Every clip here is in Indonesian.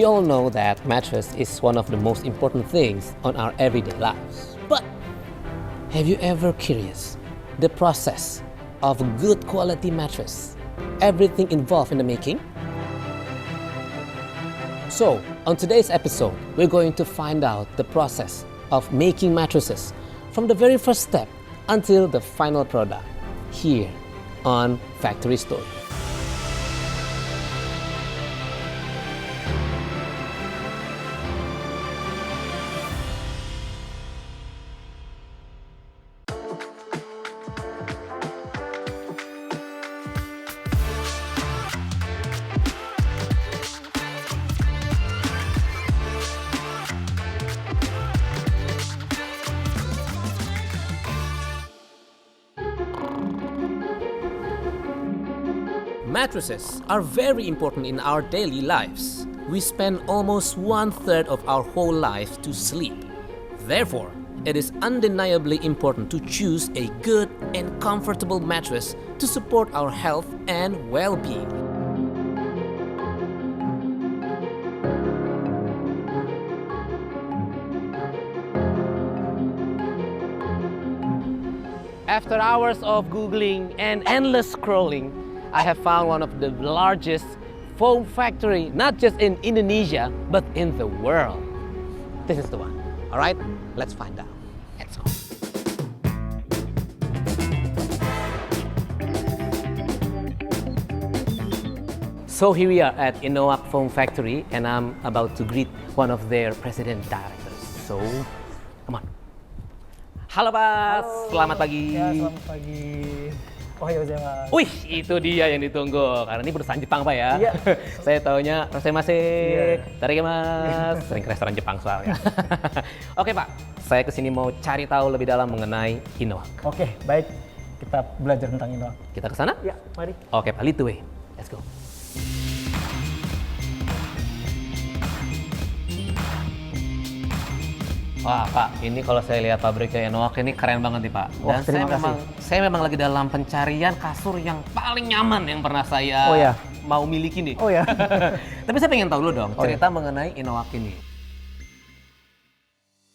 We all know that mattress is one of the most important things on our everyday lives. But have you ever curious the process of a good quality mattress? Everything involved in the making? So, on today's episode, we're going to find out the process of making mattresses from the very first step until the final product here on Factory Story. Mattresses are very important in our daily lives. We spend almost 1/3 of our whole life to sleep. Therefore, it is undeniably important to choose a good and comfortable mattress to support our health and well-being. After hours of Googling and endless scrolling, I have found one of the largest foam factory, not just in Indonesia, but in the world. This is the one. All right, let's find out. Let's go. So here we are at Innoak Foam Factory, and I'm about to greet one of their president directors. So, come on. Halo Pak, selamat pagi. Ya, selamat pagi. Ohayou gozaimasu. Wih, itu dia yang ditunggu. Karena ini perusahaan Jepang, Pak ya. Iya. Saya taunya Rosemasu. Iya. Tarikimasu. Sering ke restoran Jepang soalnya. Oke, Pak. Saya kesini mau cari tahu lebih dalam mengenai Innoak. Oke, baik. Kita belajar tentang Innoak. Kita ke sana? Ya, mari. Oke, Pak. Lead the way. Let's go. Wah, Pak, ini kalau saya lihat pabriknya Innoak ini keren banget nih, Pak. Wah, Dan terima kasih. saya memang lagi dalam pencarian kasur yang paling nyaman yang pernah saya Oh, ya? mau miliki nih. Oh ya. Tapi saya pengen tahu dulu dong, Oh, cerita mengenai Innoak ini.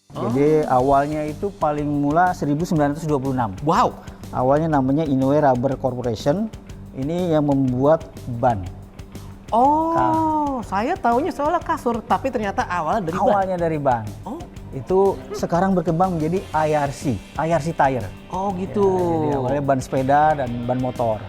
Jadi awalnya itu paling mula 1926. Wow, Awalnya namanya Inoue Rubber Corporation. Ini yang membuat ban. oh, saya taunya soalnya kasur, tapi ternyata awalnya dari ban. Awalnya dari ban. Oh, Itu sekarang berkembang menjadi IRC tire. oh gitu. Ya, jadi awalnya ban sepeda dan ban motor.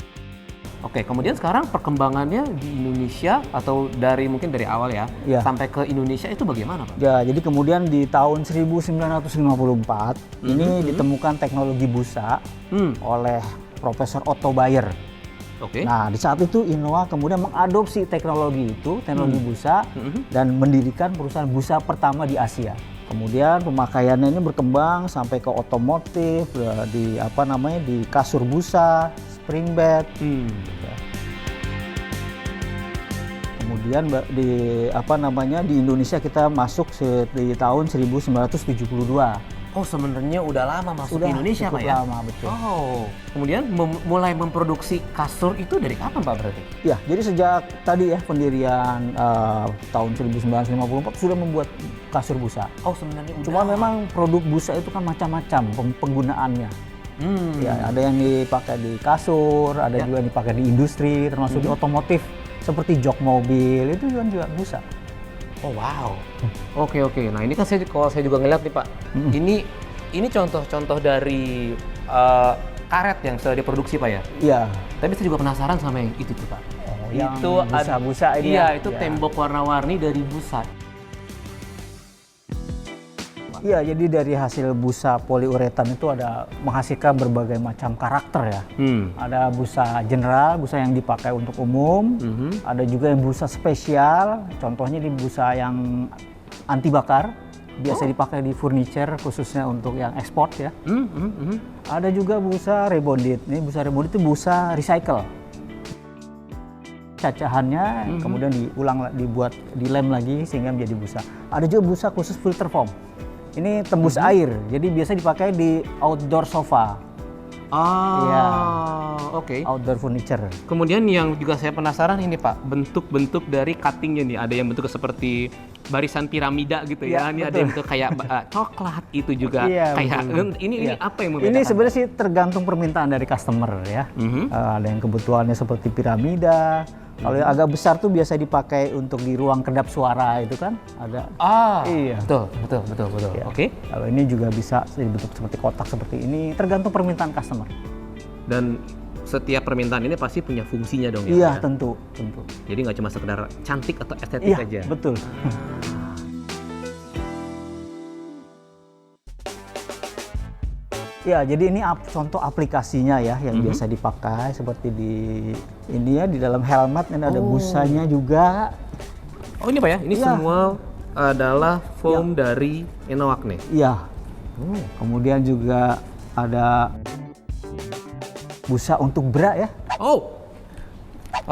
Oke, kemudian sekarang perkembangannya di Indonesia atau mungkin dari awal ya, Iya. sampai ke Indonesia itu bagaimana, Pak? Ya, jadi kemudian di tahun 1954 ini ditemukan teknologi busa oleh Profesor Otto Bayer. Oke. Nah, di saat itu Innoak kemudian mengadopsi teknologi busa dan mendirikan perusahaan busa pertama di Asia. Kemudian pemakaiannya ini berkembang sampai ke otomotif, di kasur busa, spring bed. Kemudian di Indonesia kita masuk di tahun 1972. Oh, sebenarnya udah lama masuk Sudah ke Indonesia, cukup Pak ya? lama, betul. Oh, kemudian mulai memproduksi kasur itu dari kapan, Pak, berarti? Ya, jadi sejak tadi ya pendirian tahun 1954 sudah membuat kasur busa. Oh, sebenarnya udah. Cuma memang produk busa itu kan macam-macam penggunaannya. Ya, ada yang dipakai di kasur, ada juga yang dipakai di industri, termasuk di otomotif seperti jok mobil itu juga busa. Oh, wow. Oke. Nah, ini kan kalau saya juga ngeliat nih, Pak. Ini contoh-contoh dari karet yang sudah diproduksi, Pak ya? Iya. Tapi saya juga penasaran sama yang itu tuh, Pak. Oh, yang itu busa-busa ini iya, ya? itu Ya. tembok warna-warni dari busa. Iya, jadi dari hasil busa poliuretan itu ada menghasilkan berbagai macam karakter ya. Ada busa general, busa yang dipakai untuk umum. Ada juga yang busa spesial, contohnya di busa yang anti bakar. Biasa dipakai di furniture khususnya untuk yang ekspor ya. Ada juga busa rebonded. Ini busa rebonded itu busa recycle. Cacahannya kemudian dibuat dilem lagi sehingga menjadi busa. Ada juga busa khusus filter foam. Ini tembus air, jadi biasa dipakai di outdoor sofa. Iya. Oke. Outdoor furniture. Kemudian yang juga saya penasaran ini Pak, bentuk-bentuk dari cuttingnya nih. Ada yang bentuknya seperti barisan piramida gitu ya. Iya, Ini ada betul. yang bentuk kayak coklat, itu juga Iya, kayak betul. ini Iya. apa yang membedakan? Ini sebenarnya sih tergantung permintaan dari customer ya. Ada yang kebutuhannya seperti piramida. Kalau yang agak besar tuh biasa dipakai untuk di ruang kedap suara itu kan ada. Iya. Betul. Ya. Oke. Kalau ini juga bisa dibentuk seperti kotak seperti ini, tergantung permintaan customer. Dan setiap permintaan ini pasti punya fungsinya dong ya? Iya, Pak, ya? tentu. Jadi nggak cuma sekedar cantik atau estetik Iya, aja. betul. Ya, jadi ini contoh aplikasinya ya yang biasa dipakai seperti di ini ya di dalam helmet ini ada busanya juga. Oh ini Pak ya? Ini Iya. semua adalah foam dari Innowak nih? Iya. Kemudian juga ada busa untuk bra ya. Oh,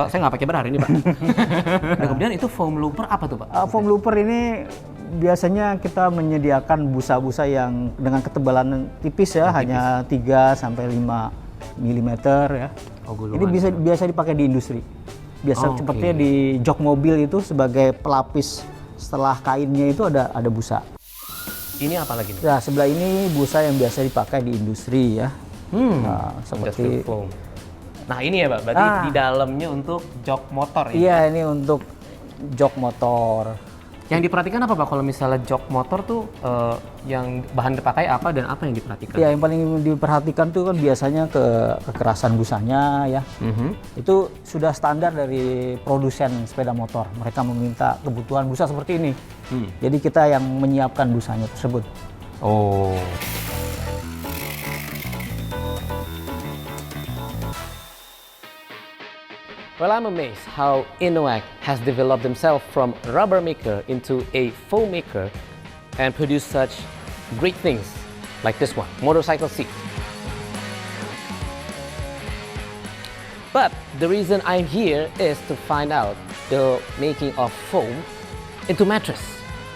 saya nggak pakai bra hari ini Pak. Dan kemudian itu foam looper apa tuh Pak? Foam looper ini biasanya kita menyediakan busa-busa yang dengan ketebalan tipis ya, hanya 3 sampai 5 mm ya. Oh, Ini biasa dipakai di industri. Biasa Oke. sepertinya di jok mobil itu sebagai pelapis setelah kainnya itu ada busa. Ini apa lagi nih? Nah, sebelah ini busa yang biasa dipakai di industri ya. Nah, Industrial seperti foam. Nah ini ya Pak, berarti di dalamnya untuk jok motor ya? iya, ini untuk jok motor. Yang diperhatikan apa Pak kalau misalnya jok motor tuh yang bahan dipakai apa dan apa yang diperhatikan? Ya, yang paling diperhatikan tuh kan biasanya kekerasan busanya ya. Itu sudah standar dari produsen sepeda motor. Mereka meminta kebutuhan busa seperti ini. Jadi kita yang menyiapkan busanya tersebut. Oh. Well, I'm amazed how Innowak has developed themselves from a rubber maker into a foam maker and produce such great things like this one, motorcycle seat. But the reason I'm here is to find out the making of foam into mattress,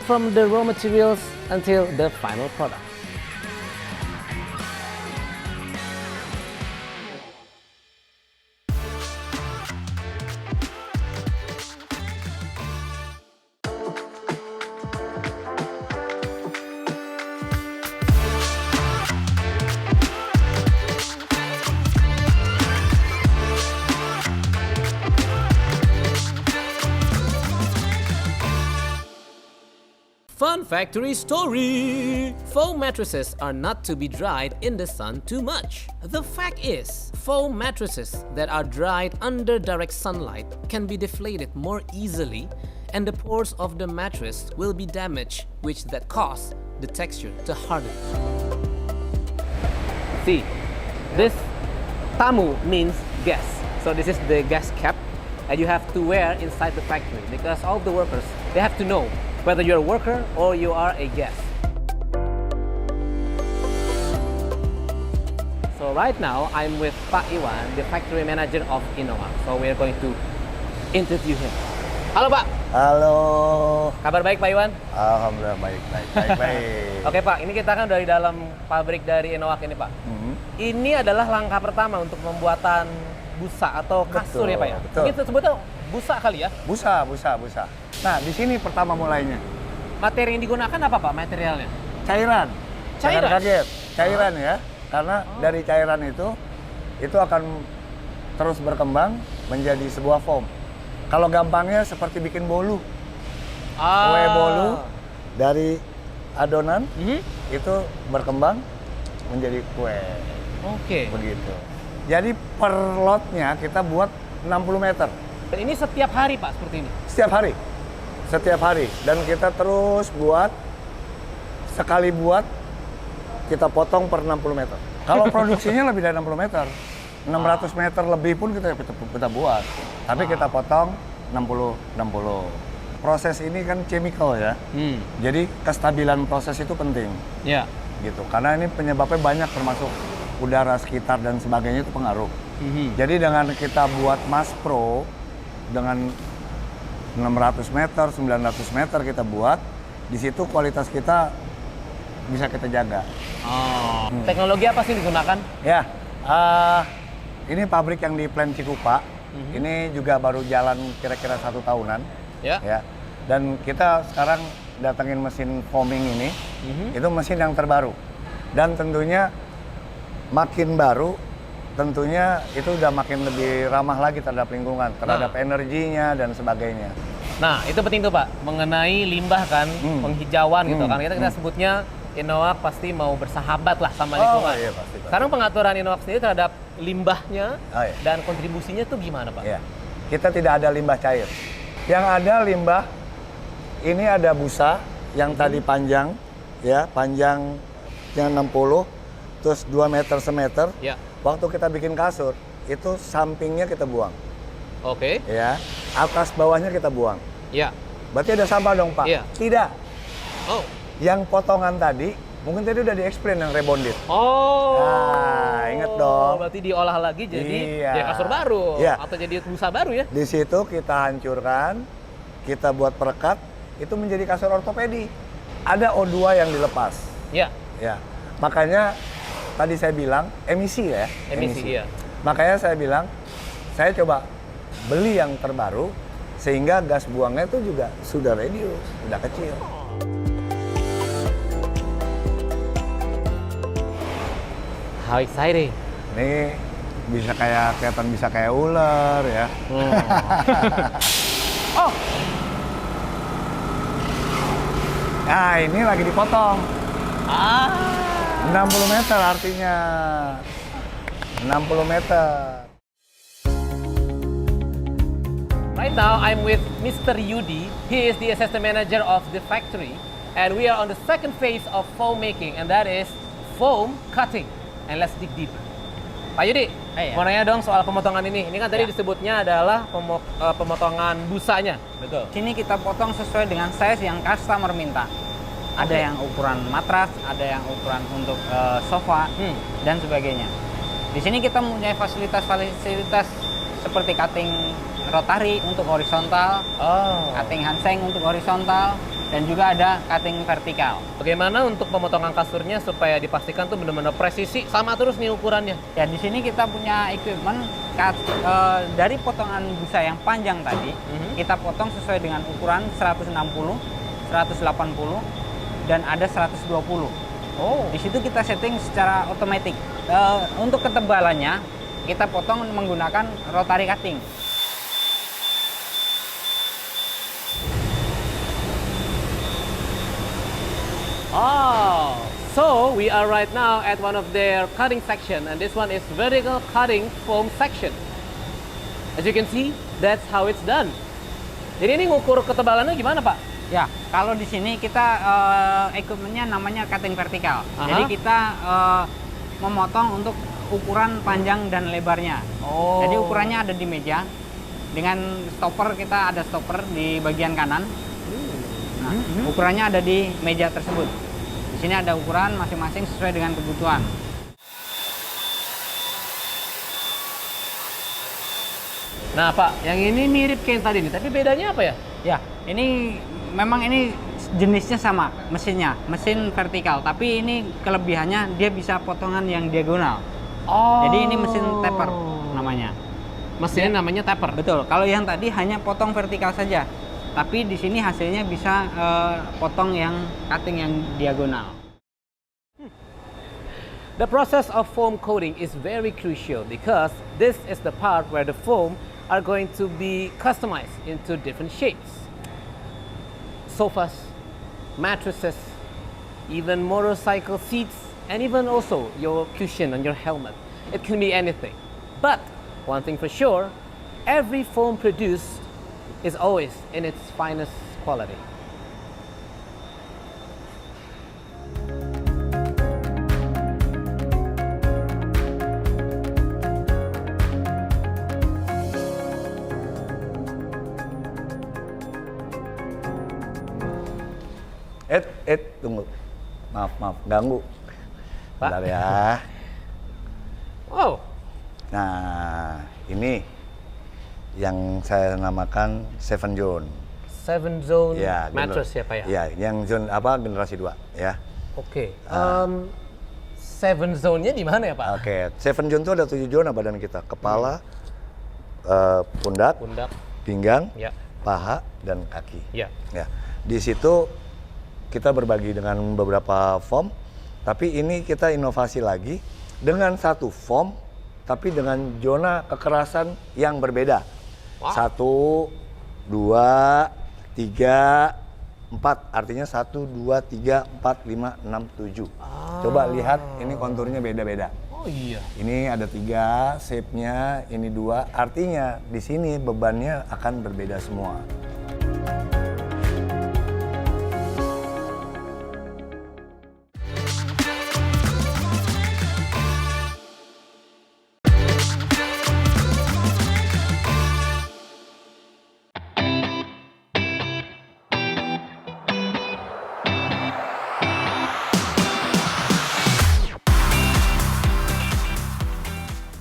from the raw materials until the final product. Fun factory story! Foam mattresses are not to be dried in the sun too much. The fact is, foam mattresses that are dried under direct sunlight can be deflated more easily and the pores of the mattress will be damaged, which that cause the texture to harden. See, this tamu means guest. So this is the gas cap and you have to wear inside the factory because all the workers, they have to know whether you're a worker or you are a guest. So right now, I'm with Pak Iwan, the factory manager of Innowak. So we're going to interview him. Halo Pak, Halo. kabar baik Pak Iwan? Alhamdulillah baik. Oke Pak, ini kita kan dari dalam pabrik dari Innowak ini Pak. Ini adalah langkah pertama untuk pembuatan busa atau kasur Betul, ya Pak ya? betul. Kita sebutnya busa kali ya? Busa. Nah, di sini pertama mulainya. Materi yang digunakan apa Pak materialnya? Cairan. Cairan? Jangan kaget. Cairan ya. Karena dari cairan itu akan terus berkembang menjadi sebuah foam. Kalau gampangnya seperti bikin bolu. Kue bolu dari adonan itu berkembang menjadi kue. Oke. Begitu. Jadi per lotnya kita buat 60 meter. Dan ini setiap hari Pak seperti ini? Setiap hari. Dan kita terus buat, sekali buat, kita potong per 60 meter. Kalau produksinya lebih dari 60 meter, 600 meter lebih pun kita buat. Tapi kita potong 60. Proses ini kan chemical ya. Jadi kestabilan proses itu penting. Ya. Gitu. Karena ini penyebabnya banyak termasuk udara sekitar dan sebagainya itu pengaruh. Jadi dengan kita buat Mas Pro, dengan 600 meter, 900 meter kita buat, di situ kualitas kita bisa kita jaga. Teknologi apa sih digunakan? Ya, Ini pabrik yang di Plant Cikupa. Ini juga baru jalan kira-kira 1 tahunan. Ya. Dan kita sekarang datangin mesin foaming ini. Itu mesin yang terbaru. Dan tentunya makin baru, tentunya itu udah makin lebih ramah lagi terhadap lingkungan, terhadap energinya dan sebagainya. Nah, itu penting tuh Pak, mengenai limbah kan, penghijauan gitu kan. Kita sebutnya Innowag pasti mau bersahabat lah sama lingkungan. Iya, pasti. Sekarang pengaturan Innowag sendiri terhadap limbahnya dan kontribusinya tuh gimana Pak? Iya. Kita tidak ada limbah cair. Yang ada limbah, ini ada busa yang tadi panjang, ya, panjangnya 60, terus 2 meter semeter. Ya. Waktu kita bikin kasur, itu sampingnya kita buang. Oke. Ya, atas bawahnya kita buang. Ya. Berarti ada sampah dong, Pak? Iya. Tidak. Oh. Yang potongan tadi, mungkin tadi udah di-explain yang rebonded. Oh. Nah, inget dong. Berarti diolah lagi jadi kasur baru atau jadi busa baru ya? Di situ kita hancurkan, kita buat perekat, itu menjadi kasur ortopedi. Ada O2 yang dilepas. Ya. Ya. Makanya tadi saya bilang emisi ya. Emisi, iya. Makanya saya bilang saya coba beli yang terbaru sehingga gas buangnya itu juga sudah reduce, sudah kecil. How exciting. Ini bisa kelihatan bisa kayak ular ya. Oh. Nah, ini lagi dipotong. 60 meter artinya. 60 meter. Right now, I'm with Mr. Yudi. He is the assistant manager of the factory. And we are on the second phase of foam making, and that is foam cutting. And let's dig deeper. Pak Yudi, mau nanya dong soal pemotongan ini. Ini kan tadi disebutnya adalah pemotongan busanya. Betul. Sini kita potong sesuai dengan size yang customer minta. Ada yang ukuran matras, ada yang ukuran untuk sofa, dan sebagainya. Di sini kita mempunyai fasilitas seperti cutting rotary untuk horizontal, cutting hanseng untuk horizontal, dan juga ada cutting vertikal. Bagaimana untuk pemotongan kasurnya supaya dipastikan tuh benar-benar presisi sama terus nih ukurannya? Ya, di sini kita punya equipment dari potongan busa yang panjang tadi, kita potong sesuai dengan ukuran 160, 180, dan ada 120. Di situ kita setting secara otomatis. Untuk ketebalannya, kita potong menggunakan rotary cutting. So we are right now at one of their cutting section, and this one is vertical cutting foam section. As you can see, that's how it's done. Jadi ini ngukur ketebalannya gimana, Pak? Ya, kalau di sini kita equipmentnya namanya cutting vertikal. Jadi kita memotong untuk ukuran panjang dan lebarnya. Jadi ukurannya ada di meja. Dengan stopper, kita ada stopper di bagian kanan. Nah, ukurannya ada di meja tersebut. Di sini ada ukuran masing-masing sesuai dengan kebutuhan. Nah, Pak, yang ini mirip kayak yang tadi nih, tapi bedanya apa ya? Ya, ini memang ini jenisnya sama, mesinnya, mesin vertikal. Tapi ini kelebihannya dia bisa potongan yang diagonal. Jadi ini mesin taper namanya. Mesinnya namanya taper? Betul, kalau yang tadi hanya potong vertikal saja. Tapi di sini hasilnya bisa potong yang cutting yang diagonal. The process of foam coating is very crucial because this is the part where the foam are going to be customized into different shapes. Sofas, mattresses, even motorcycle seats, and even also your cushion on your helmet. It can be anything. But one thing for sure, every foam produced is always in its finest quality. Tunggu. Maaf, ganggu. Bentar ya. Nah, ini yang saya namakan 7 zone. 7 zone mattress ya, Pak ya? Ya, yang zone generasi 2 ya. Oke. seven zone-nya di mana ya Pak? Oke, 7 zone itu ada 7 zona badan kita. Kepala, pundak, pinggang, ya. paha, dan kaki. Ya. Ya. Di situ kita berbagi dengan beberapa foam, tapi ini kita inovasi lagi dengan satu foam, tapi dengan zona kekerasan yang berbeda. Wow. 1, 2, 3, 4. Artinya 1, 2, 3, 4, 5, 6, 7. Coba lihat, ini konturnya beda-beda. Oh iya. Ini ada 3, shape-nya, ini 2. Artinya di sini bebannya akan berbeda semua.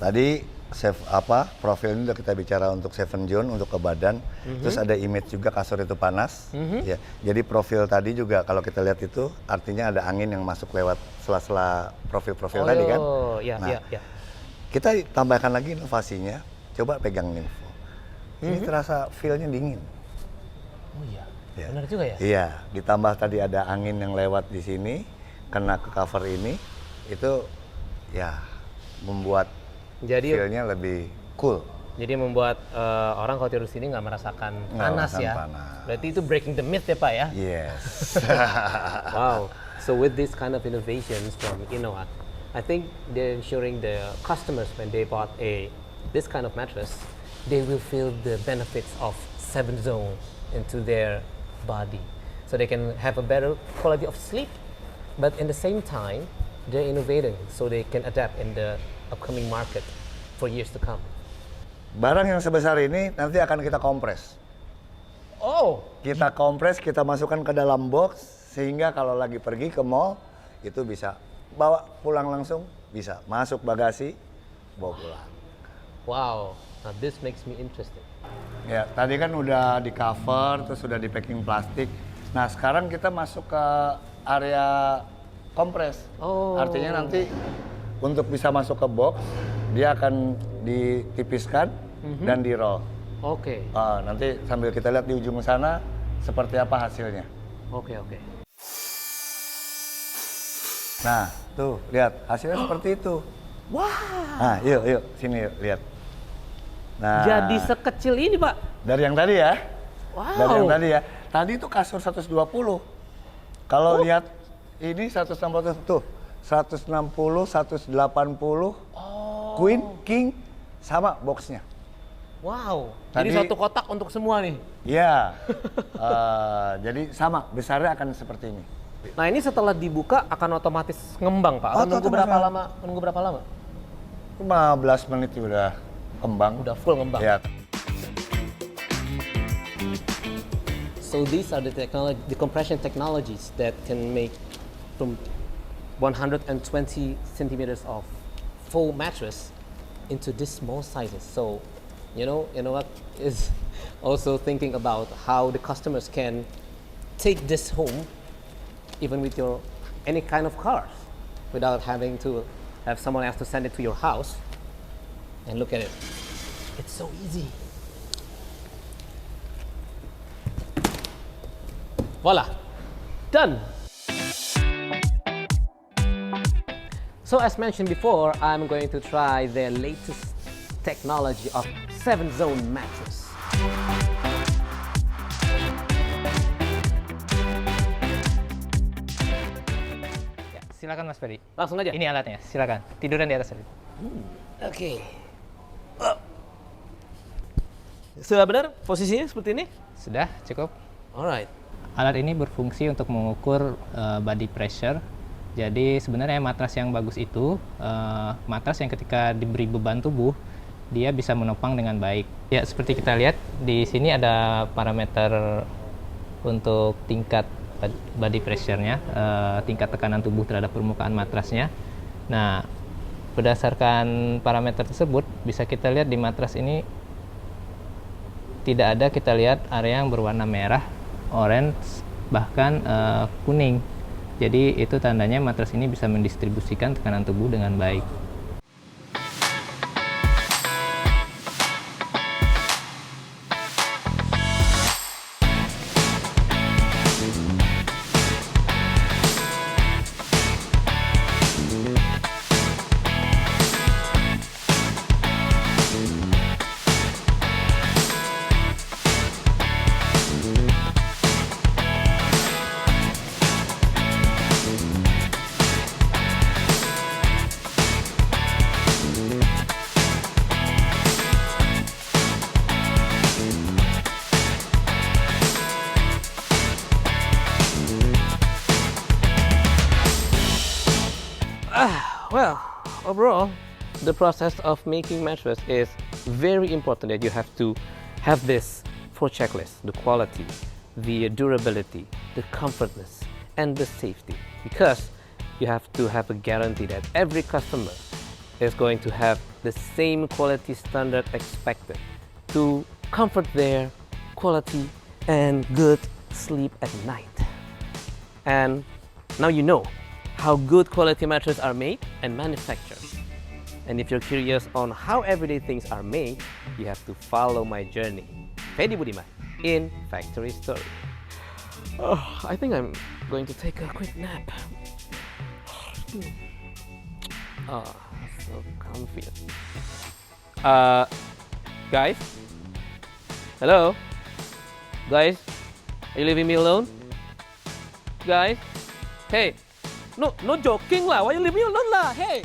Tadi profil ini udah kita bicara untuk 7 zone untuk ke badan. Terus ada image juga kasur itu panas. Ya. Jadi profil tadi juga kalau kita lihat itu artinya ada angin yang masuk lewat sela-sela profil-profil tadi kan. Iya. Kita tambahkan lagi inovasinya. Coba pegang Ninfo. Ini terasa feel-nya dingin. Oh iya. Ya. Benar juga ya? Iya, ditambah tadi ada angin yang lewat di sini, kena ke cover ini, itu ya membuat feel-nya lebih cool. Jadi membuat orang kalau tidur di sini nggak merasakan panas ya. Berarti itu breaking the myth ya Pak ya? Yes. Wow. So with this kind of innovations from Innowat, I think they're ensuring the customers when they bought this kind of mattress, they will feel the benefits of 7 zone into their body. So they can have a better quality of sleep, but in the same time, they're innovating so they can adapt in the upcoming market for years to come. Barang yang sebesar ini nanti akan kita kompres. Oh, Kita kompres, kita masukkan ke dalam box sehingga kalau lagi pergi ke mall itu bisa bawa pulang langsung, bisa masuk bagasi, bawa pulang. wow. Now this makes me interested. Ya, tadi kan udah di cover, terus udah di packing plastik. Nah, sekarang kita masuk ke area kompres. Oh. Artinya nanti untuk bisa masuk ke box, dia akan ditipiskan dan di roll. Oke. Nanti sambil kita lihat di ujung sana seperti apa hasilnya. Oke. Nah, tuh lihat hasilnya seperti itu. Wah. Nah, yuk sini yuk lihat. Nah, Jadi sekecil ini Pak. dari yang tadi ya. Wow. Dari yang tadi ya. Tadi itu kasur 120. Kalau lihat ini 160 tuh. 160, 180, Queen, King, sama boxnya. Wow. Tadi- Jadi satu kotak untuk semua nih. Iya. Jadi sama, besarnya akan seperti ini. Nah ini setelah dibuka akan otomatis ngembang Pak. Atau nunggu berapa lama? Nunggu berapa lama? 15 menit udah kembang. Udah full ngembang. Ya. So these are the compression technologies that can make from 120 centimeters of full mattress into this small sizes. So, you know what is also thinking about how the customers can take this home, even with your any kind of cars, without having to have someone else to send it to your house. And look at it, it's so easy. Voila, done. So as mentioned before, I'm going to try the latest technology of 7 zone mattress. Ya, silakan Mas Ferry. Langsung aja. Ini alatnya, silakan. Tiduran di atas tadi. Oke. Sudah benar posisinya seperti ini? Sudah, cukup. Alright. Alat ini berfungsi untuk mengukur body pressure. Jadi sebenarnya matras yang bagus itu matras yang ketika diberi beban tubuh dia bisa menopang dengan baik. Ya seperti kita lihat di sini ada parameter untuk tingkat body pressure-nya, tingkat tekanan tubuh terhadap permukaan matrasnya. Nah berdasarkan parameter tersebut bisa kita lihat di matras ini tidak ada kita lihat area yang berwarna merah, orange, bahkan kuning. Jadi itu tandanya matras ini bisa mendistribusikan tekanan tubuh dengan baik. Well, overall, the process of making mattress is very important that you have to have this 4 checklists: the quality, the durability, the comfortness, and the safety. Because you have to have a guarantee that every customer is going to have the same quality standard expected to comfort their quality and good sleep at night. And now you know how good quality mattresses are made and manufactured. And if you're curious on how everyday things are made, you have to follow my journey, Fedi Budiman, in Factory Story. Oh, I think I'm going to take a quick nap. Oh, so comfy. Guys? Hello? Guys? Are you leaving me alone? Guys? Hey! No joking lah. Why you leave me alone lah? Hey!